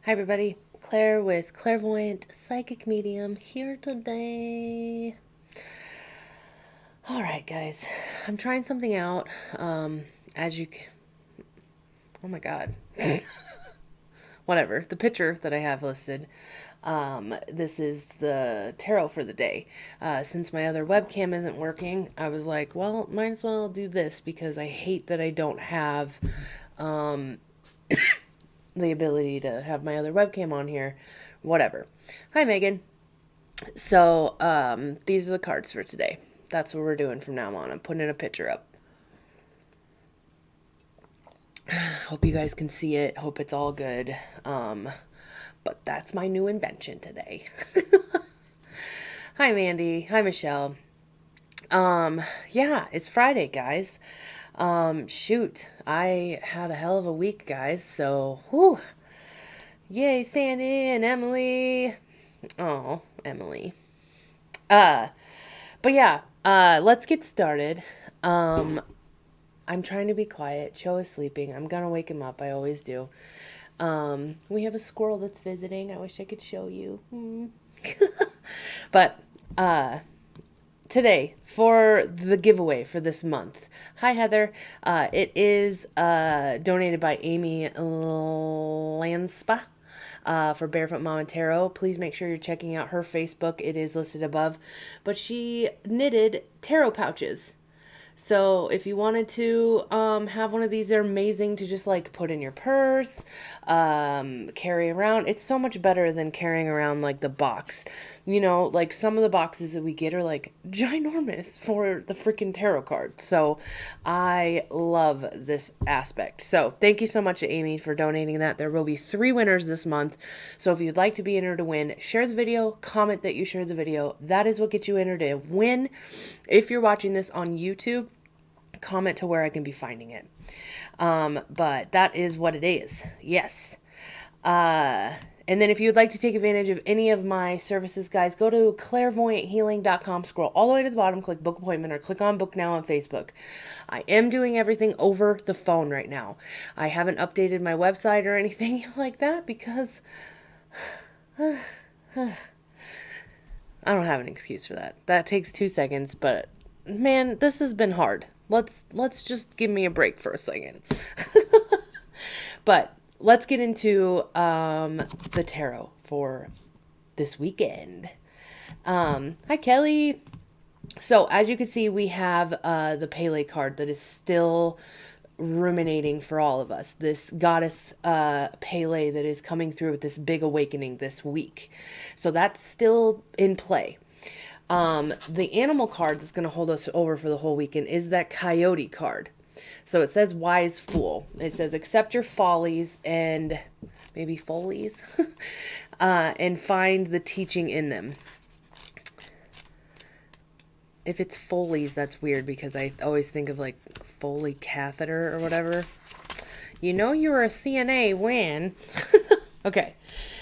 Hi, everybody. Claire with Clairvoyant Psychic Medium here today. All right, guys. I'm trying something out. As you can. Oh my God. Whatever. The picture that I have listed. This is the tarot for the day. Since my other webcam isn't working, I was like, well, might as well do this because I hate that I don't have the ability to have my other webcam on here. Whatever. Hi, Megan. So, these are the cards for today. That's what we're doing from now on. I'm putting a picture up. Hope you guys can see it. Hope it's all good. But that's my new invention today. Hi, Mandy. Hi, Michelle. Yeah, it's Friday, guys. Shoot, I had a hell of a week, guys. So, whew. Yay, Sandy and Emily. Oh, Emily. Uh, but yeah, let's get started. Um, I'm trying to be quiet. Joe is sleeping. I'm gonna wake him up. I always do. We have a squirrel that's visiting. I wish I could show you. But today for the giveaway for this month. Hi, Heather. It is donated by Amy Lanspa. For Barefoot Mama Tarot. Please make sure you're checking out her Facebook. It is listed above. But she knitted tarot pouches. So if you wanted to have one of these, they're amazing to just like put in your purse, carry around. It's so much better than carrying around like the box. You know, like some of the boxes that we get are like ginormous for the freaking tarot cards. So I love this aspect. So thank you so much to Amy for donating that. There will be 3 winners this month. So if you'd like to be entered to win, share the video, comment that you shared the video. That is what gets you entered to win. If you're watching this on YouTube, comment to where I can be finding it. But that is what it is. Yes. And then if you would like to take advantage of any of my services, guys, go to clairvoyanthealing.com, scroll all the way to the bottom, click book appointment, or click on book now on Facebook. I am doing everything over the phone right now. I haven't updated my website or anything like that because I don't have an excuse for that. That takes 2 seconds, but man, this has been hard. Let's just give me a break for a second. But let's get into the tarot for this weekend. Hi, Kelly. So as you can see, we have the Pele card that is still ruminating for all of us. This goddess Pele that is coming through with this big awakening this week. So that's still in play. The animal card that's going to hold us over for the whole weekend is that coyote card. So it says wise fool. It says accept your follies and maybe follies and find the teaching in them. If it's Foley's, that's weird because I always think of like Foley catheter or whatever. You know you're a CNA when. Okay,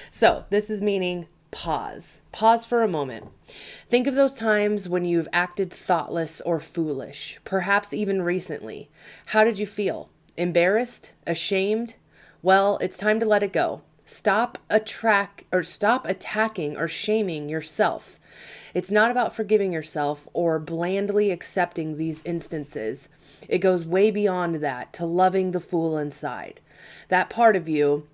so this is meaning pause. Pause for a moment. Think of those times when you've acted thoughtless or foolish, perhaps even recently. How did you feel? Embarrassed? Ashamed? Well, it's time to let it go. Stop attacking or shaming yourself. It's not about forgiving yourself or blandly accepting these instances. It goes way beyond that to loving the fool inside. That part of you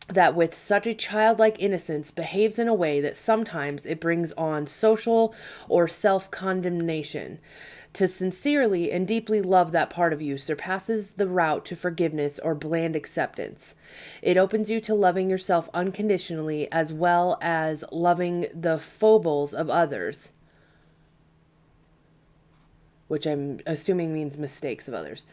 that with such a childlike innocence behaves in a way that sometimes it brings on social or self-condemnation. To sincerely and deeply love that part of you surpasses the route to forgiveness or bland acceptance. It opens you to loving yourself unconditionally as well as loving the foibles of others, which I'm assuming means mistakes of others.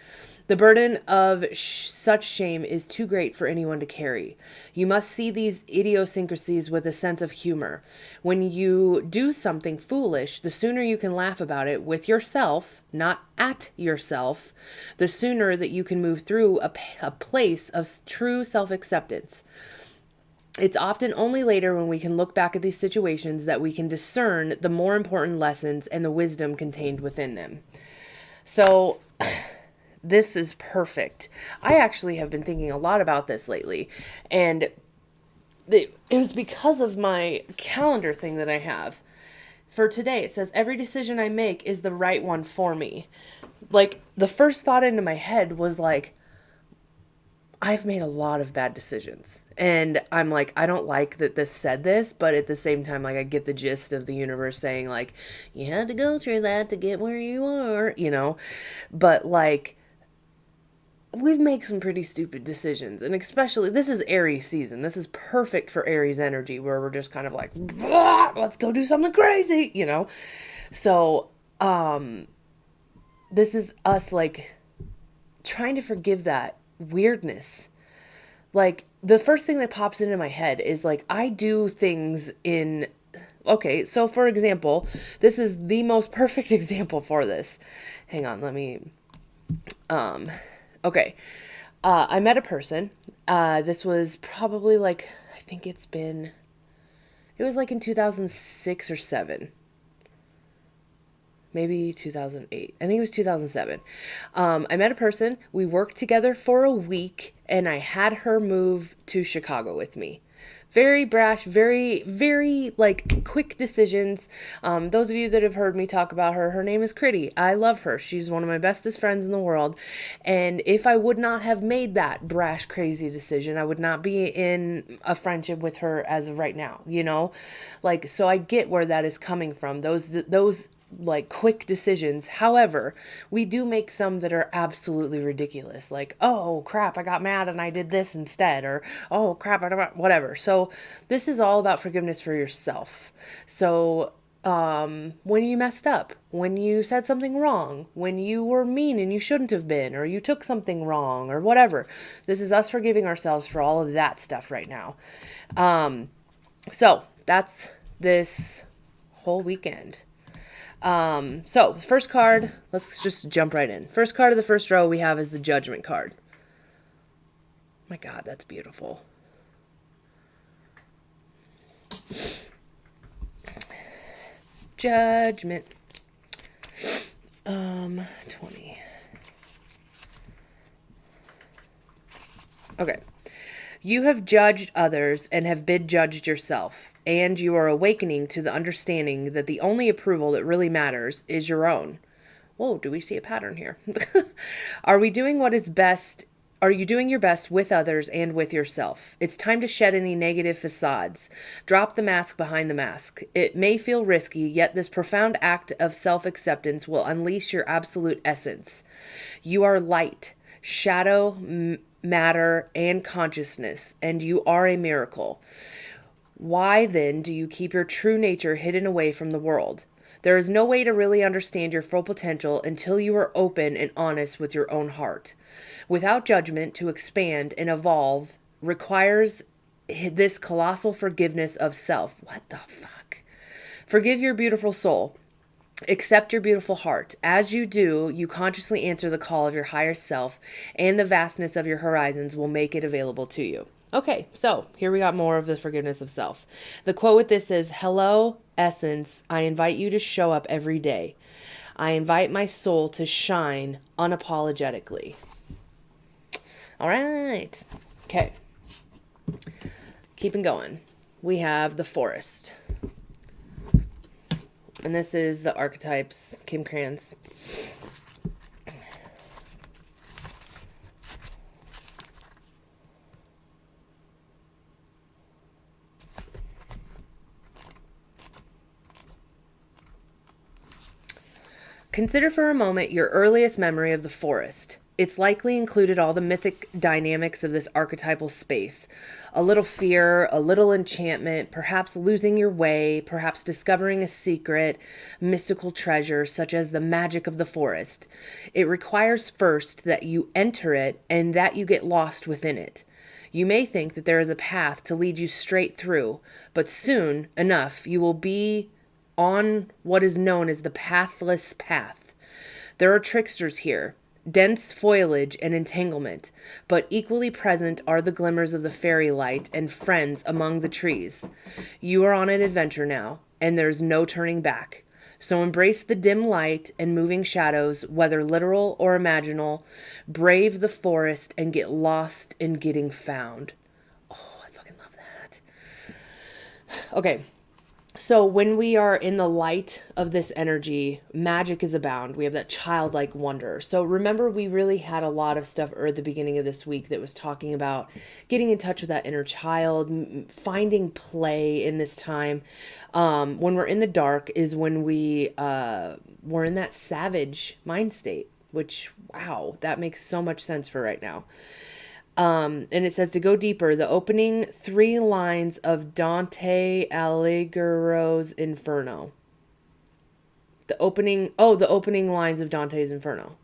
The burden of such shame is too great for anyone to carry. You must see these idiosyncrasies with a sense of humor. When you do something foolish, the sooner you can laugh about it with yourself, not at yourself, the sooner that you can move through a place of true self-acceptance. It's often only later when we can look back at these situations that we can discern the more important lessons and the wisdom contained within them. So this is perfect. I actually have been thinking a lot about this lately. And it was because of my calendar thing that I have. For today, it says every decision I make is the right one for me. Like, the first thought into my head was like, I've made a lot of bad decisions. And I'm like, I don't like that this said this, but at the same time, like, I get the gist of the universe saying, like, you had to go through that to get where you are, you know? But, like, we've made some pretty stupid decisions. And especially, this is Aries season. This is perfect for Aries energy, where we're just kind of like, let's go do something crazy, you know? So, this is us, like, trying to forgive that weirdness. Like, the first thing that pops into my head is like, I do things in. Okay, so for example, this is the most perfect example for this. Hang on, let me. Okay. I met a person. This was probably like, I think it was like in 2006 or 7. Maybe 2008. I think it was 2007. I met a person. We worked together for a week, and I had her move to Chicago with me. Very brash, very, very like quick decisions. Those of you that have heard me talk about her, her name is Critty. I love her. She's one of my bestest friends in the world. And if I would not have made that brash, crazy decision, I would not be in a friendship with her as of right now, you know? Like, so I get where that is coming from. Those like quick decisions. However, we do make some that are absolutely ridiculous. Like, oh crap, I got mad and I did this instead, or oh crap, whatever. So this is all about forgiveness for yourself. So when you messed up, when you said something wrong, when you were mean and you shouldn't have been, or you took something wrong, or whatever, this is us forgiving ourselves for all of that stuff right now. So that's this whole weekend. So the first card, let's just jump right in. First card of the first row we have is the Judgment card. My God, that's beautiful. Judgment. 20. Okay. You have judged others and have been judged yourself, and you are awakening to the understanding that the only approval that really matters is your own. Whoa, do we see a pattern here? Are we doing what is best? Are you doing your best with others and with yourself? It's time to shed any negative facades. Drop the mask behind the mask. It may feel risky, yet this profound act of self-acceptance will unleash your absolute essence. You are light, shadow, matter, and consciousness, and you are a miracle. Why then do you keep your true nature hidden away from the world? There is no way to really understand your full potential until you are open and honest with your own heart. Without judgment, to expand and evolve requires this colossal forgiveness of self. What the fuck? Forgive your beautiful soul. Accept your beautiful heart. As you do, you consciously answer the call of your higher self, and the vastness of your horizons will make it available to you. Okay, so here we got more of the forgiveness of self. The quote with this is, "Hello, essence. I invite you to show up every day. I invite my soul to shine unapologetically." All right. Okay. Keeping going. We have the forest. And this is the archetypes, Kim Krans. Consider for a moment your earliest memory of the forest. It's likely included all the mythic dynamics of this archetypal space. A little fear, a little enchantment, perhaps losing your way, perhaps discovering a secret, mystical treasure such as the magic of the forest. It requires first that you enter it and that you get lost within it. You may think that there is a path to lead you straight through, but soon enough you will be on what is known as the pathless path. There are tricksters here, dense foliage and entanglement, but equally present are the glimmers of the fairy light and friends among the trees. You are on an adventure now, and there's no turning back. So embrace the dim light and moving shadows, whether literal or imaginal. Brave the forest and get lost in getting found. Oh, I fucking love that. Okay. So when we are in the light of this energy, magic is abound. We have that childlike wonder. So remember, we really had a lot of stuff at the beginning of this week that was talking about getting in touch with that inner child, finding play in this time. When we're in the dark is when we're in that savage mind state, which, wow, that makes so much sense for right now. And it says to go deeper, the opening three lines of Dante Alighieri's Inferno. The opening lines of Dante's Inferno.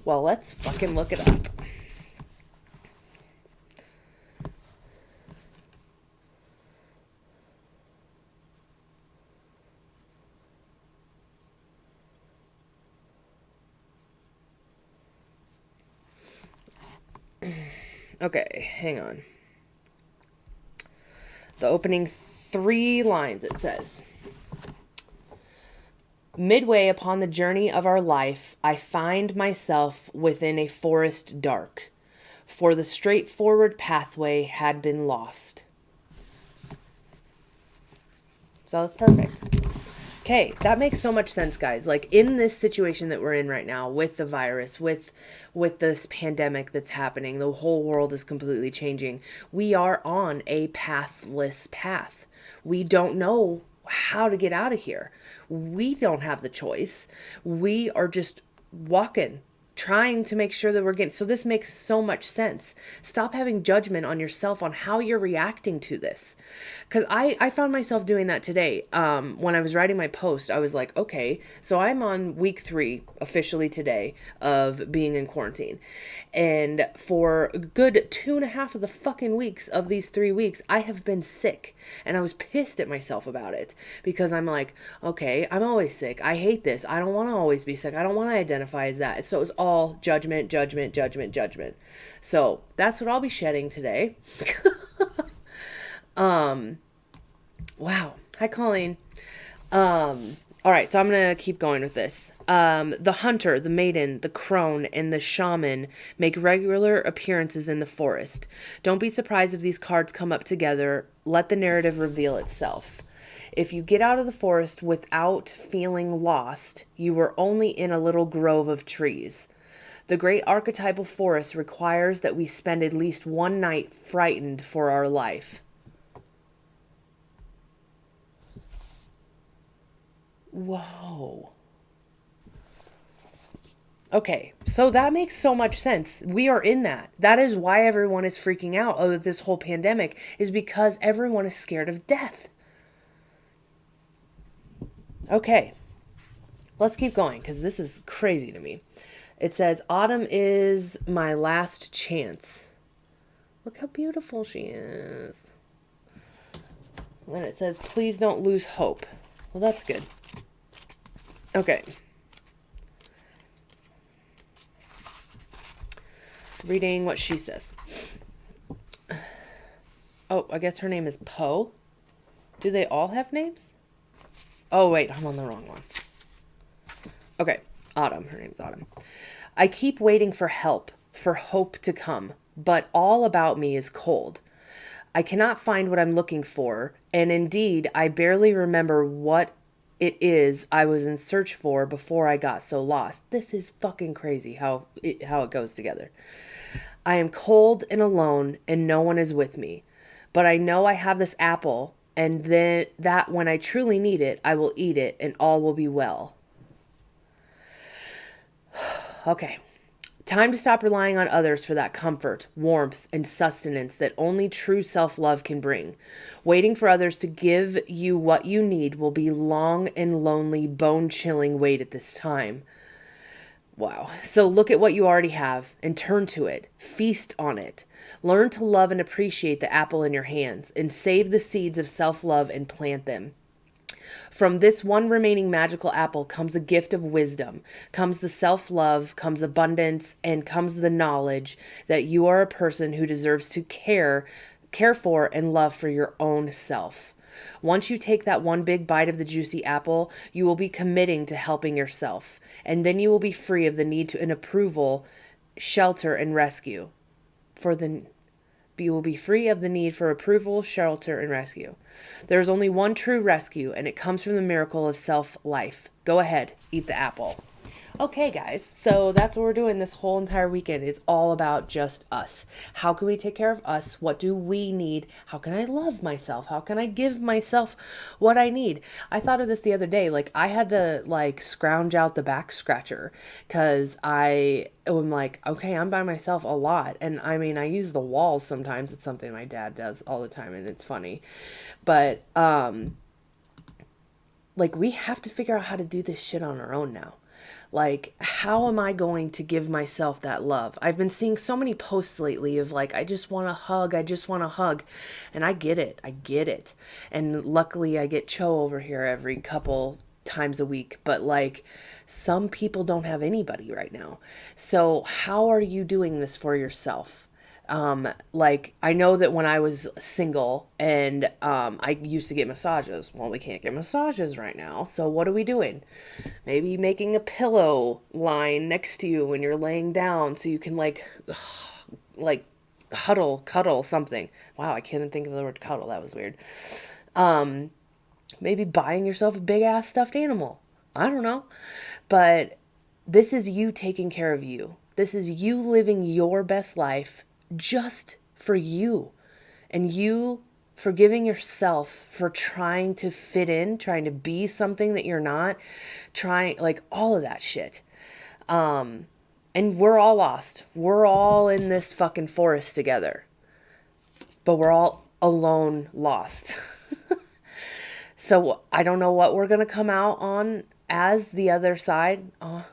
Well, let's fucking look it up. Okay, hang on. The opening three lines, it says. Midway upon the journey of our life, I find myself within a forest dark, for the straightforward pathway had been lost. So that's perfect. Okay, that makes so much sense, guys. Like in this situation that we're in right now with the virus, with this pandemic that's happening, the whole world is completely changing. We are on a pathless path. We don't know how to get out of here. We don't have the choice. We are just walking, trying to make sure that we're getting. So this makes so much sense. Stop having judgment on yourself on how you're reacting to this. Because I found myself doing that today. When I was writing my post, I was like, okay, so I'm on week 3 officially today of being in quarantine. And for a good 2.5 of the fucking weeks of these 3 weeks, I have been sick. And I was pissed at myself about it because I'm like, okay, I'm always sick. I hate this. I don't want to always be sick. I don't want to identify as that. So it was all judgment, judgment, judgment, judgment. So that's what I'll be shedding today. Wow. Hi, Colleen. All right, so I'm going to keep going with this. The hunter, the maiden, the crone, and the shaman make regular appearances in the forest. Don't be surprised if these cards come up together. Let the narrative reveal itself. If you get out of the forest without feeling lost, you were only in a little grove of trees. The great archetypal forest requires that we spend at least one night frightened for our life. Whoa. Okay, so that makes so much sense. We are in that. That is why everyone is freaking out over this whole pandemic, is because everyone is scared of death. Okay, let's keep going because this is crazy to me. It says, autumn is my last chance. Look how beautiful she is. And it says, please don't lose hope. Well, that's good. Okay. Reading what she says. Oh, I guess her name is Poe. Do they all have names? Oh, wait, I'm on the wrong one. Okay, Autumn. Her name's Autumn. I keep waiting for help, for hope to come, but all about me is cold. I cannot find what I'm looking for, and indeed, I barely remember what it is I was in search for before I got so lost. This is fucking crazy how it goes together. I am cold and alone, and no one is with me. But I know I have this apple, and then that when I truly need it, I will eat it, and all will be well. Okay. Time to stop relying on others for that comfort, warmth, and sustenance that only true self-love can bring. Waiting for others to give you what you need will be long and lonely, bone-chilling wait at this time. Wow. So look at what you already have and turn to it. Feast on it. Learn to love and appreciate the apple in your hands and save the seeds of self-love and plant them. From this one remaining magical apple comes a gift of wisdom, comes the self-love, comes abundance, and comes the knowledge that you are a person who deserves to care for and love for your own self. Once you take that one big bite of the juicy apple, you will be committing to helping yourself, and then you will be free of the need to an approval, shelter, and rescue. For the You will be free of the need for approval, shelter, and rescue. There is only one true rescue, and it comes from the miracle of self-life. Go ahead, eat the apple. Okay, guys, so that's what we're doing this whole entire weekend is all about just us. How can we take care of us? What do we need? How can I love myself? How can I give myself what I need? I thought of this the other day. Like, I had to, like, scrounge out the back scratcher because I am like, okay, I'm by myself a lot. And I mean, I use the walls sometimes. It's something my dad does all the time, and it's funny. But, like, we have to figure out how to do this shit on our own now. Like, how am I going to give myself that love? I've been seeing so many posts lately of like, I just want a hug. I just want a hug. And I get it. I get it. And luckily I get Cho over here every couple times a week. But like, some people don't have anybody right now. So how are you doing this for yourself? Like, I know that when I was single and I used to get massages. Well, we can't get massages right now. So what are we doing? Maybe making a pillow line next to you when you're laying down so you can like cuddle something. Wow, I can't think of the word cuddle. That was weird. Maybe buying yourself a big ass stuffed animal. I don't know. But this is you taking care of you. This is you living your best life just for you. And you forgiving yourself for trying to fit in, trying to be something that you're not, trying, like, all of that shit. And we're all lost. We're all in this fucking forest together. But we're all alone lost. So I don't know what we're going to come out on as the other side. Oh,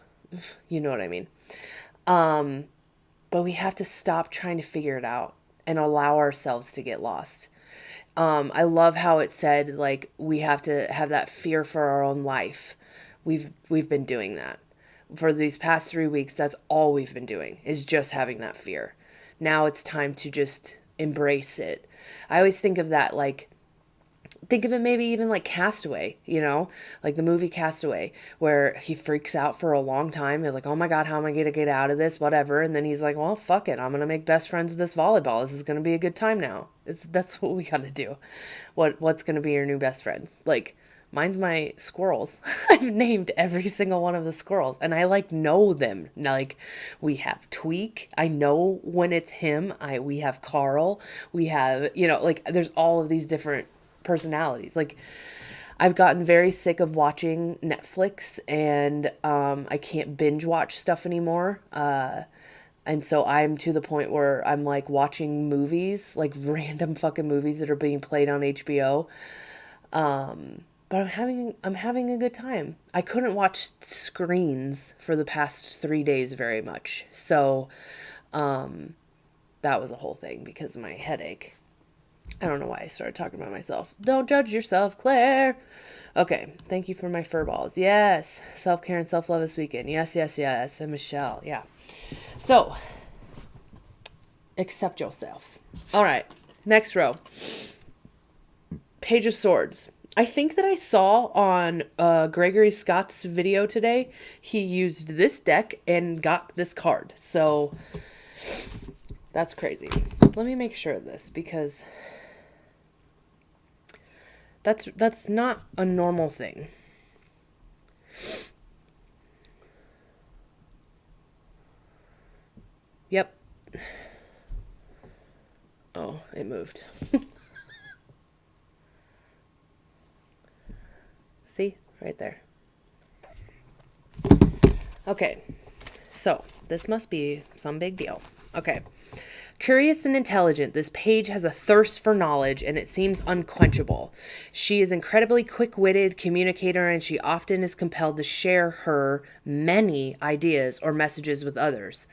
you know what I mean. But we have to stop trying to figure it out and allow ourselves to get lost. I love how it said, like, we have to have that fear for our own life. We've been doing that. For these past 3 weeks, that's all we've been doing, is just having that fear. Now it's time to just embrace it. I always think of that, like, think of it maybe even like Castaway, you know, like the movie Castaway, where he freaks out for a long time. He's like, oh my God, how am I going to get out of this? Whatever. And then he's like, well, fuck it. I'm going to make best friends with this volleyball. This is going to be a good time now. That's what we got to do. What's going to be your new best friends? Like, mine's my squirrels. I've named every single one of the squirrels and I like know them. Like, we have Tweak. I know when it's him. We have Carl. We have, you know, like, there's all of these different personalities. Like, I've gotten very sick of watching Netflix and I can't binge watch stuff anymore. And so I'm to the point where I'm like watching movies, like random fucking movies that are being played on HBO. But I'm having a good time. I couldn't watch screens for the past 3 days very much. So that was a whole thing because of my headache. I don't know why I started talking about myself. Don't judge yourself, Claire. Okay, thank you for my fur balls. Yes, self-care and self-love this weekend. Yes, yes, yes. And Michelle, yeah. So, accept yourself. All right, next row. Page of Swords. I think that I saw on Gregory Scott's video today, he used this deck and got this card. So, that's crazy. Let me make sure of this because that's not a normal thing. Yep. Oh, it moved. See? Right there. Okay. So, this must be some big deal. Okay. Curious and intelligent, this page has a thirst for knowledge and it seems unquenchable. She is incredibly quick-witted communicator and she often is compelled to share her many ideas or messages with others.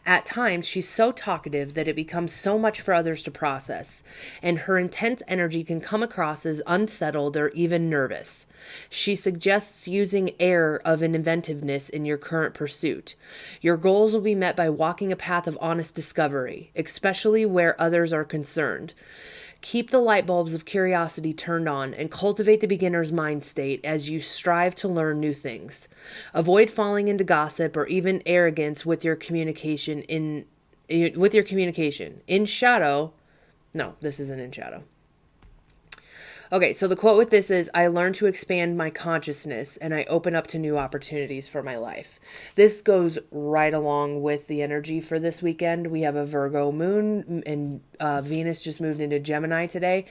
At times, she's so talkative that it becomes so much for others to process, and her intense energy can come across as unsettled or even nervous. She suggests using air of an inventiveness in your current pursuit. Your goals will be met by walking a path of honest discovery, especially where others are concerned. Keep the light bulbs of curiosity turned on and cultivate the beginner's mind state as you strive to learn new things. Avoid falling into gossip or even arrogance with your communication. In shadow, No, this isn't in shadow. Okay, so the quote with this is, I learn to expand my consciousness and I open up to new opportunities for my life. This goes right along with the energy for this weekend. We have a Virgo moon and Venus just moved into Gemini today.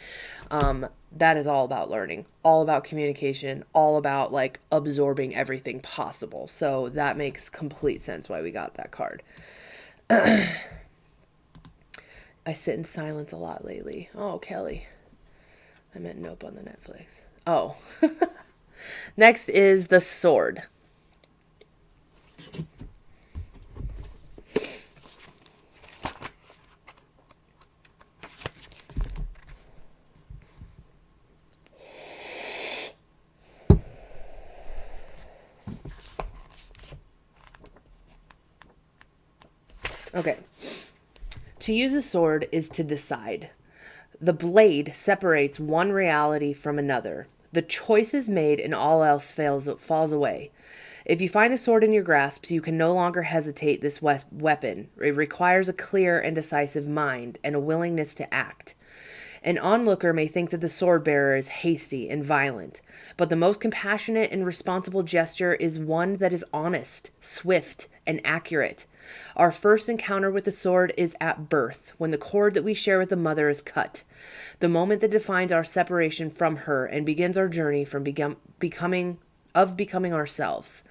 That is all about learning, all about communication, all about like absorbing everything possible. So that makes complete sense why we got that card. I sit in silence a lot lately. Oh, Kelly. I meant nope on the Netflix. Oh. Next is the sword. Okay. To use a sword is to decide. The blade separates one reality from another. The choice is made and all else falls away. If you find the sword in your grasp, you can no longer hesitate this weapon. It requires a clear and decisive mind and a willingness to act. An onlooker may think that the sword bearer is hasty and violent, but the most compassionate and responsible gesture is one that is honest, swift, and accurate. Our first encounter with the sword is at birth, when the cord that we share with the mother is cut. The moment that defines our separation from her and begins our journey from becoming ourselves.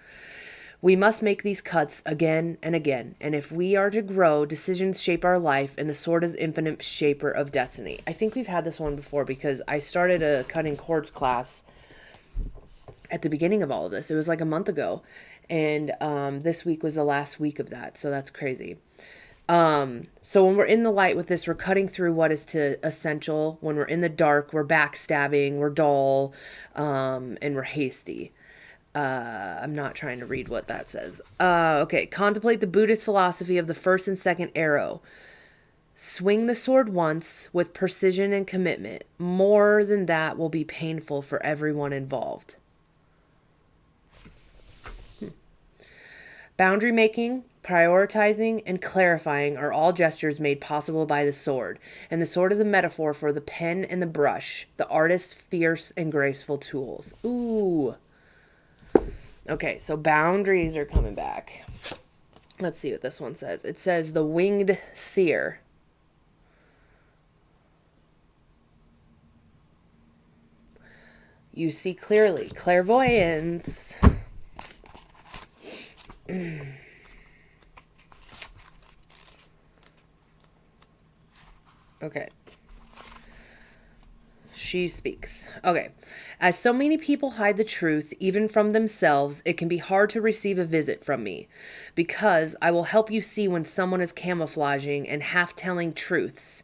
We must make these cuts again and again, and if we are to grow, decisions shape our life, and the sword is infinite shaper of destiny. I think we've had this one before because I started a cutting cords class at the beginning of all of this. It was like a month ago, and this week was the last week of that, so that's crazy. So when we're in the light with this, we're cutting through what is to essential. When we're in the dark, we're backstabbing, we're dull, and we're hasty. I'm not trying to read what that says. Okay. Contemplate the Buddhist philosophy of the first and second arrow. Swing the sword once with precision and commitment. More than that will be painful for everyone involved. Boundary making, prioritizing, and clarifying are all gestures made possible by the sword. And the sword is a metaphor for the pen and the brush, the artist's fierce and graceful tools. Ooh. Okay, so boundaries are coming back. Let's see what this one says. It says the winged seer. You see clearly. Clairvoyance. Okay. She speaks. Okay. As so many people hide the truth, even from themselves, it can be hard to receive a visit from me, because I will help you see when someone is camouflaging and half-telling truths,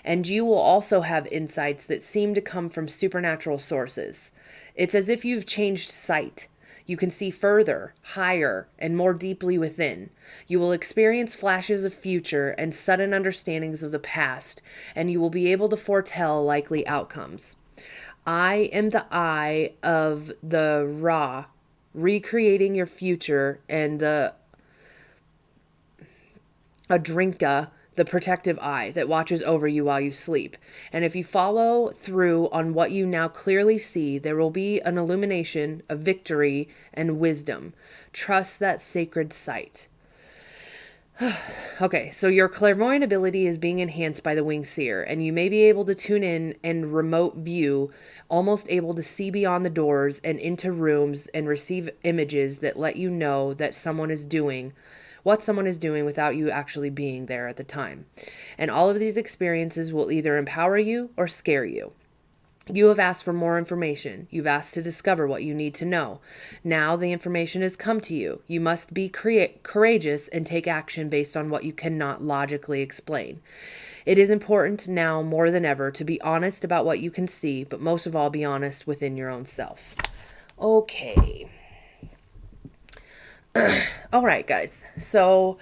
and you will also have insights that seem to come from supernatural sources. It's as if you've changed sight. You can see further, higher, and more deeply within. You will experience flashes of future and sudden understandings of the past, and you will be able to foretell likely outcomes. I am the eye of the Ra, recreating your future, and the Adrinka, the protective eye that watches over you while you sleep. And if you follow through on what you now clearly see, there will be an illumination, a victory, and wisdom. Trust that sacred sight. Okay, so your clairvoyant ability is being enhanced by the winged seer, and you may be able to tune in and remote view, almost able to see beyond the doors and into rooms and receive images that let you know that someone is doing what someone is doing without you actually being there at the time. And all of these experiences will either empower you or scare you. You have asked for more information. You've asked to discover what you need to know. Now the information has come to you. You must be courageous and take action based on what you cannot logically explain. It is important now more than ever to be honest about what you can see, but most of all, be honest within your own self. Okay. All right, guys. So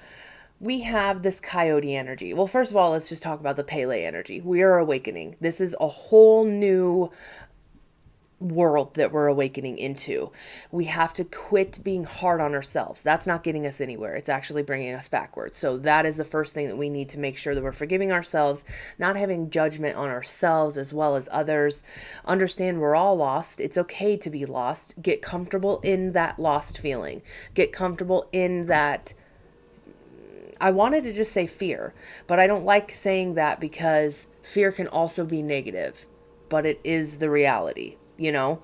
we have this coyote energy. Well, first of all, let's just talk about the Pele energy. We are awakening. This is a whole new world that we're awakening into. We have to quit being hard on ourselves. That's not getting us anywhere. It's actually bringing us backwards. So that is the first thing that we need to make sure that we're forgiving ourselves, not having judgment on ourselves as well as others. Understand we're all lost. It's okay to be lost. Get comfortable in that lost feeling. Get comfortable in that. I wanted to just say fear, but I don't like saying that because fear can also be negative, but it is the reality, you know?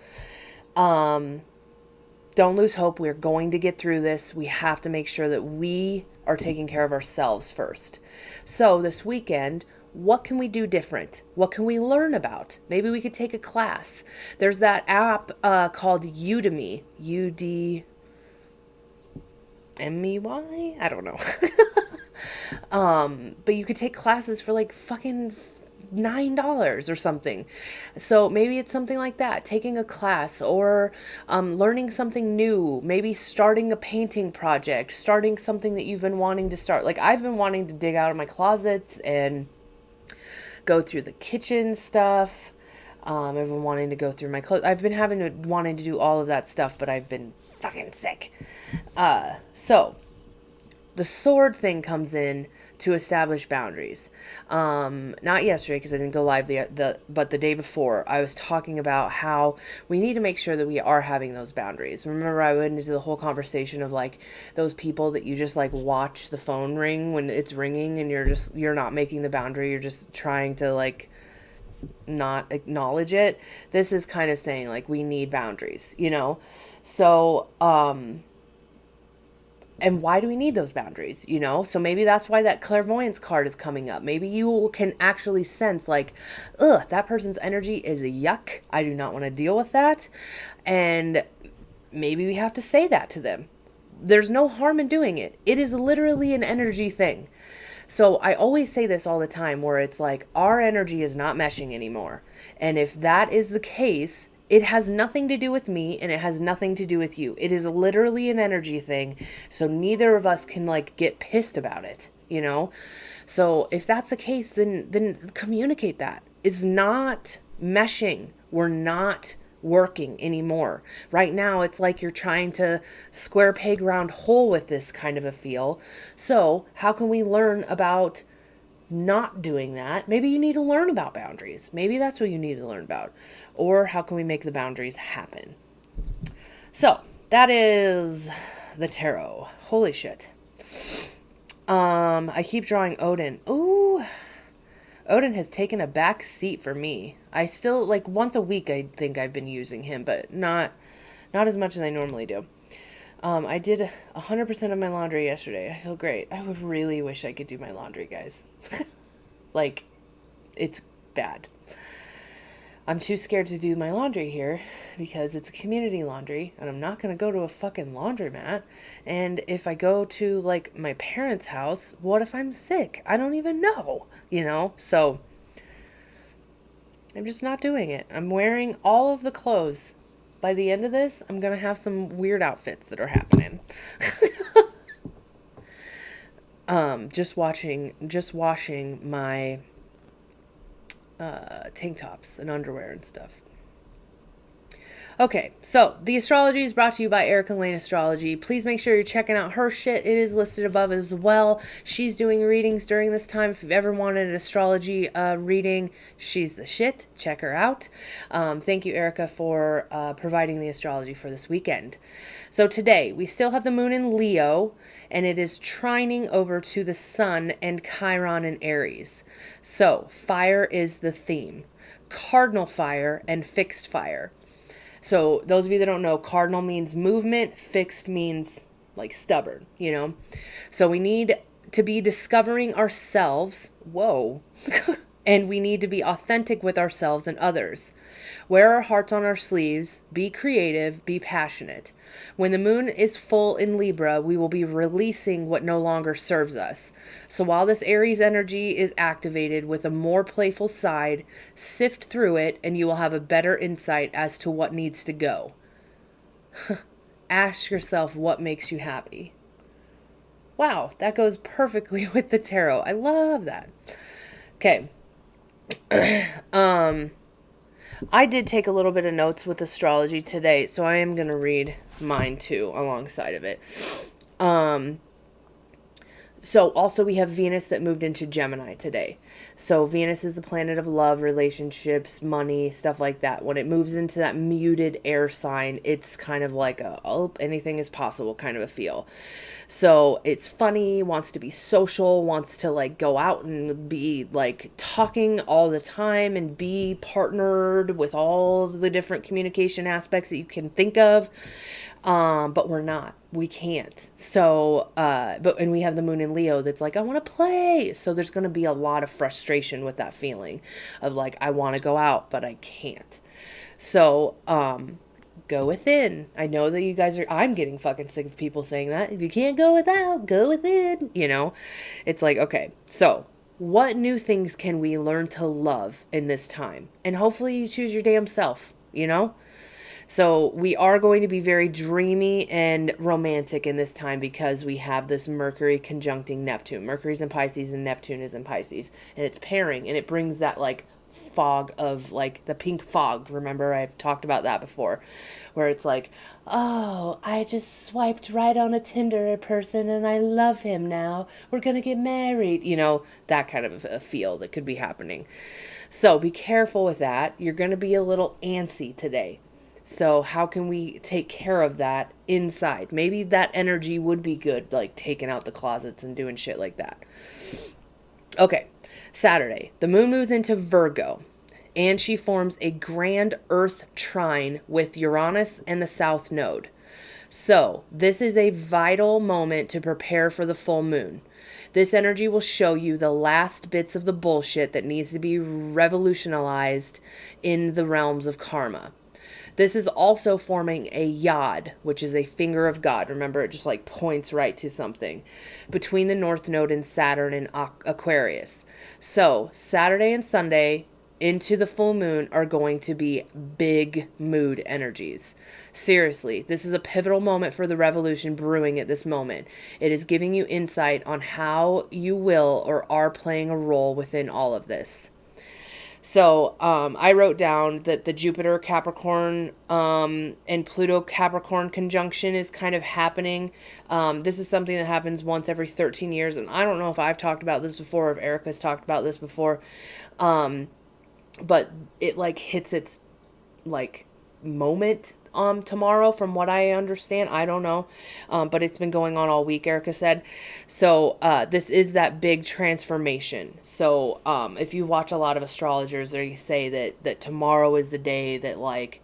Don't lose hope. We're going to get through this. We have to make sure that we are taking care of ourselves first. So this weekend, what can we do different? What can we learn about? Maybe we could take a class. There's that app called Udemy. UDMEY? I don't know. But you could take classes for like fucking $9 or something. So maybe it's something like that, taking a class or learning something new, maybe starting a painting project, starting something that you've been wanting to start. Like I've been wanting to dig out of my closets and go through the kitchen stuff. I've been wanting to go through my clothes. I've been wanting to do all of that stuff, but I've been fucking sick. So the sword thing comes in to establish boundaries. Not yesterday because I didn't go live but the day before I was talking about how we need to make sure that we are having those boundaries. Remember I went into the whole conversation of like those people that you just like watch the phone ring when it's ringing and you're not making the boundary. You're just trying to like not acknowledge it. This is kind of saying like we need boundaries, you know? So, and why do we need those boundaries, you know? So maybe that's why that clairvoyance card is coming up. Maybe you can actually sense like, ugh, that person's energy is a yuck. I do not want to deal with that. And maybe we have to say that to them. There's no harm in doing it. It is literally an energy thing. So I always say this all the time where it's like our energy is not meshing anymore. And if that is the case, it has nothing to do with me and it has nothing to do with you. It is literally an energy thing. So neither of us can like get pissed about it, you know? So if that's the case, then communicate that. It's not meshing. We're not working anymore. Right now it's like you're trying to square peg round hole with this kind of a feel. So how can we learn about not doing that? Maybe you need to learn about boundaries. Maybe that's what you need to learn about. Or how can we make the boundaries happen? So that is the tarot. Holy shit. I keep drawing Odin. Ooh, Odin has taken a back seat for me. I still like once a week I think I've been using him, but not as much as I normally do. I did 100% of my laundry yesterday. I feel great. I would really wish I could do my laundry, guys. Like, it's bad. I'm too scared to do my laundry here because it's a community laundry and I'm not going to go to a fucking laundromat. And if I go to like my parents' house, what if I'm sick? I don't even know, you know? So I'm just not doing it. I'm wearing all of the clothes. By the end of this, I'm going to have some weird outfits that are happening. Just washing my tank tops and underwear and stuff. Okay, so the astrology is brought to you by Erica Lane Astrology. Please make sure you're checking out her shit. It is listed above as well. She's doing readings during this time. If you've ever wanted an astrology reading, she's the shit. Check her out. Thank you, Erica, for providing the astrology for this weekend. So today, we still have the moon in Leo, and it is trining over to the sun and Chiron in Aries. So fire is the theme. Cardinal fire and fixed fire. So those of you that don't know, cardinal means movement, fixed means like stubborn, you know? So we need to be discovering ourselves. Whoa. And we need to be authentic with ourselves and others. Wear our hearts on our sleeves. Be creative. Be passionate. When the moon is full in Libra, we will be releasing what no longer serves us. So while this Aries energy is activated with a more playful side, sift through it and you will have a better insight as to what needs to go. Ask yourself what makes you happy. Wow, that goes perfectly with the tarot. I love that. Okay. I did take a little bit of notes with astrology today, so I am going to read mine too alongside of it. Um, So also we have Venus that moved into Gemini today. So Venus is the planet of love, relationships, money, stuff like that. When it moves into that muted air sign, it's kind of like a, oh, anything is possible kind of a feel. So it's funny, wants to be social, wants to like go out and be like talking all the time and be partnered with all of the different communication aspects that you can think of. But we're not. We can't. So, and we have the moon in Leo that's like, I want to play. So there's going to be a lot of frustration with that feeling of like, I want to go out, but I can't. So, go within. I know that you guys I'm getting fucking sick of people saying that. If you can't go without, go within. You know, it's like, okay, so what new things can we learn to love in this time? And hopefully you choose your damn self, you know? So we are going to be very dreamy and romantic in this time because we have this Mercury conjuncting Neptune. Mercury's in Pisces and Neptune is in Pisces. And it's pairing and it brings that like fog of like the pink fog. Remember, I've talked about that before, where it's like, oh, I just swiped right on a Tinder person and I love him now. We're going to get married. You know, that kind of a feel that could be happening. So be careful with that. You're going to be a little antsy today. So how can we take care of that inside? Maybe that energy would be good, like taking out the closets and doing shit like that. Okay, Saturday, the moon moves into Virgo and she forms a grand earth trine with Uranus and the south node. So this is a vital moment to prepare for the full moon. This energy will show you the last bits of the bullshit that needs to be revolutionized in the realms of karma. This is also forming a yod, which is a finger of God. Remember, it just like points right to something between the North Node and Saturn in Aquarius. So Saturday and Sunday into the full moon are going to be big mood energies. Seriously, this is a pivotal moment for the revolution brewing at this moment. It is giving you insight on how you will or are playing a role within all of this. So I wrote down that the Jupiter Capricorn and Pluto Capricorn conjunction is kind of happening. This is something that happens once every 13 years. And I don't know if I've talked about this before, or if Erica's talked about this before. But it like hits its like moment tomorrow from what I understand. I don't know. But it's been going on all week, Erica said. So this is that big transformation. So if you watch a lot of astrologers, they say that tomorrow is the day that like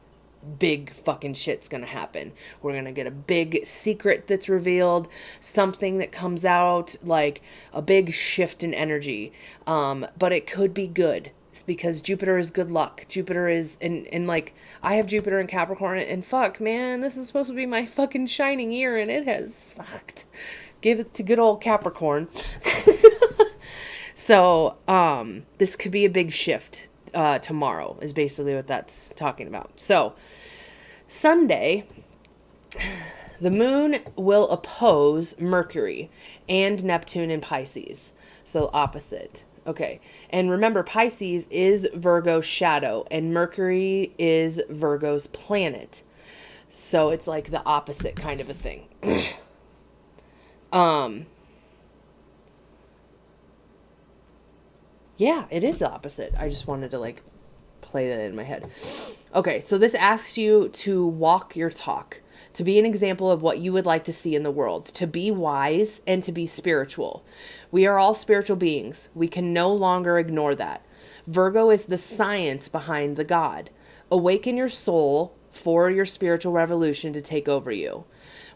big fucking shit's gonna happen. We're gonna get a big secret that's revealed, something that comes out, like a big shift in energy. But it could be good. Because Jupiter is good luck. Jupiter is, and like, I have Jupiter in Capricorn, and fuck, man, this is supposed to be my fucking shining year, and it has sucked. Give it to good old Capricorn. So, this could be a big shift, tomorrow, is basically what that's talking about. So, Sunday, the moon will oppose Mercury and Neptune in Pisces. So, opposite. Okay. And remember, Pisces is Virgo's shadow and Mercury is Virgo's planet. So it's like the opposite kind of a thing. Yeah, it is the opposite. I just wanted to like play that in my head. Okay, so this asks you to walk your talk, to be an example of what you would like to see in the world, to be wise and to be spiritual. We are all spiritual beings. We can no longer ignore that. Virgo is the science behind the God. Awaken your soul for your spiritual revolution to take over you.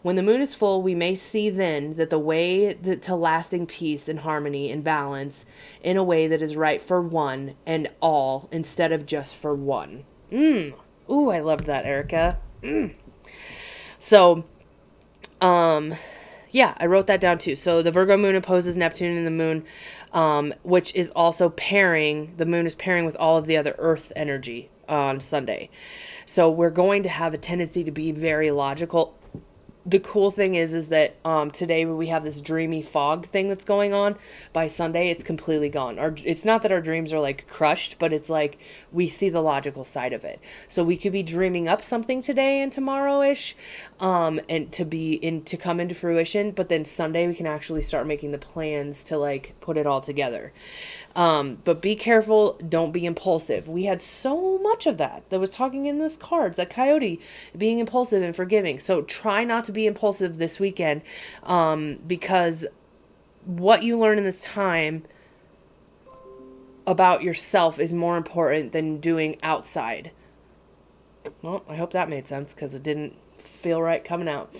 When the moon is full, we may see then that the way to lasting peace and harmony and balance in a way that is right for one and all instead of just for one. Ooh, I loved that, Erica. So, yeah, I wrote that down too. So the Virgo moon opposes Neptune in the moon, which is also pairing, the moon is pairing with all of the other earth energy on Sunday. So we're going to have a tendency to be very logical the cool thing is that today we have this dreamy fog thing that's going on. By Sunday it's completely gone. It's not that our dreams are like crushed, but it's like we see the logical side of it. So we could be dreaming up something today and tomorrow-ish, and to come into fruition, but then Sunday we can actually start making the plans to like put it all together. But be careful, don't be impulsive. We had so much of that was talking in this cards, that coyote being impulsive and forgiving. So try not to be impulsive this weekend, because what you learn in this time about yourself is more important than doing outside. Well, I hope that made sense because it didn't feel right coming out.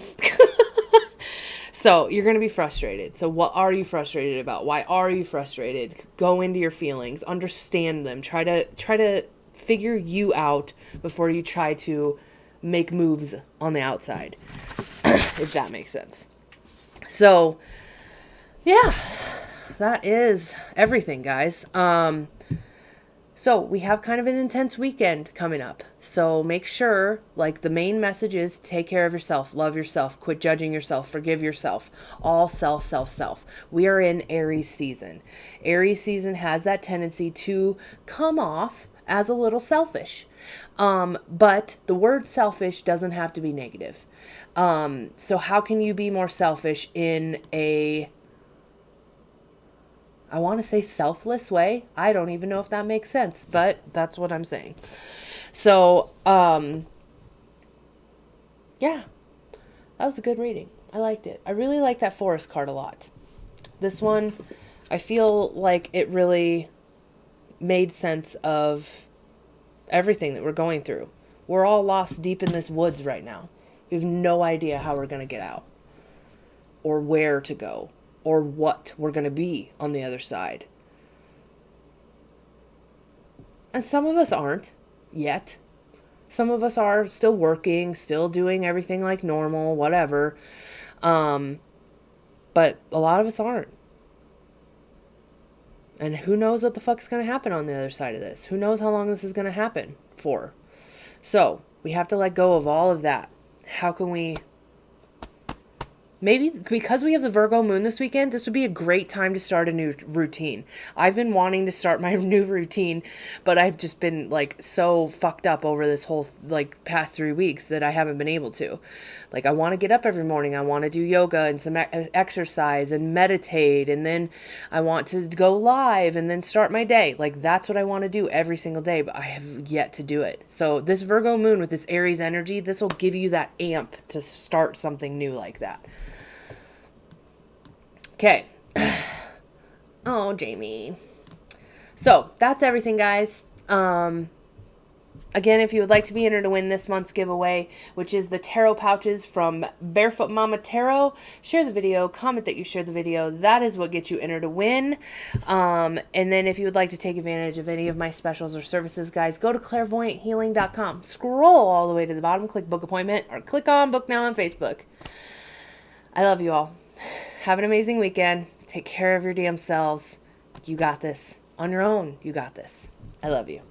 So you're going to be frustrated. So what are you frustrated about? Why are you frustrated? Go into your feelings, understand them. Try to figure you out before you try to make moves on the outside, if that makes sense. So yeah, that is everything, guys. So we have kind of an intense weekend coming up. So make sure, like, the main message is take care of yourself, love yourself, quit judging yourself, forgive yourself. All self, self, self. We are in Aries season. Aries season has that tendency to come off as a little selfish. But the word selfish doesn't have to be negative. So how can you be more selfish in I want to say selfless way? I don't even know if that makes sense, but that's what I'm saying. So, yeah, that was a good reading. I liked it. I really like that forest card a lot. This one, I feel like it really made sense of everything that we're going through. We're all lost deep in this woods right now. We have no idea how we're going to get out, or where to go, or what we're going to be on the other side. And some of us aren't yet. Some of us are still working, still doing everything like normal, whatever. But a lot of us aren't. And who knows what the fuck's going to happen on the other side of this? Who knows how long this is going to happen for? So we have to let go of all of that. How can we... Maybe because we have the Virgo moon this weekend, this would be a great time to start a new routine. I've been wanting to start my new routine, but I've just been like so fucked up over this whole like past 3 weeks that I haven't been able to. Like I want to get up every morning. I want to do yoga and some exercise and meditate. And then I want to go live and then start my day. Like that's what I want to do every single day, but I have yet to do it. So this Virgo moon with this Aries energy, this will give you that amp to start something new like that. Okay. Oh, Jamie. So that's everything, guys. Again, if you would like to be entered to win this month's giveaway, which is the tarot pouches from Barefoot Mama Tarot, share the video, comment that you shared the video. That is what gets you entered to win. And then if you would like to take advantage of any of my specials or services, guys, go to clairvoyanthealing.com. Scroll all the way to the bottom, click book appointment, or click on book now on Facebook. I love you all. Have an amazing weekend. Take care of your damn selves. You got this. On your own, you got this. I love you.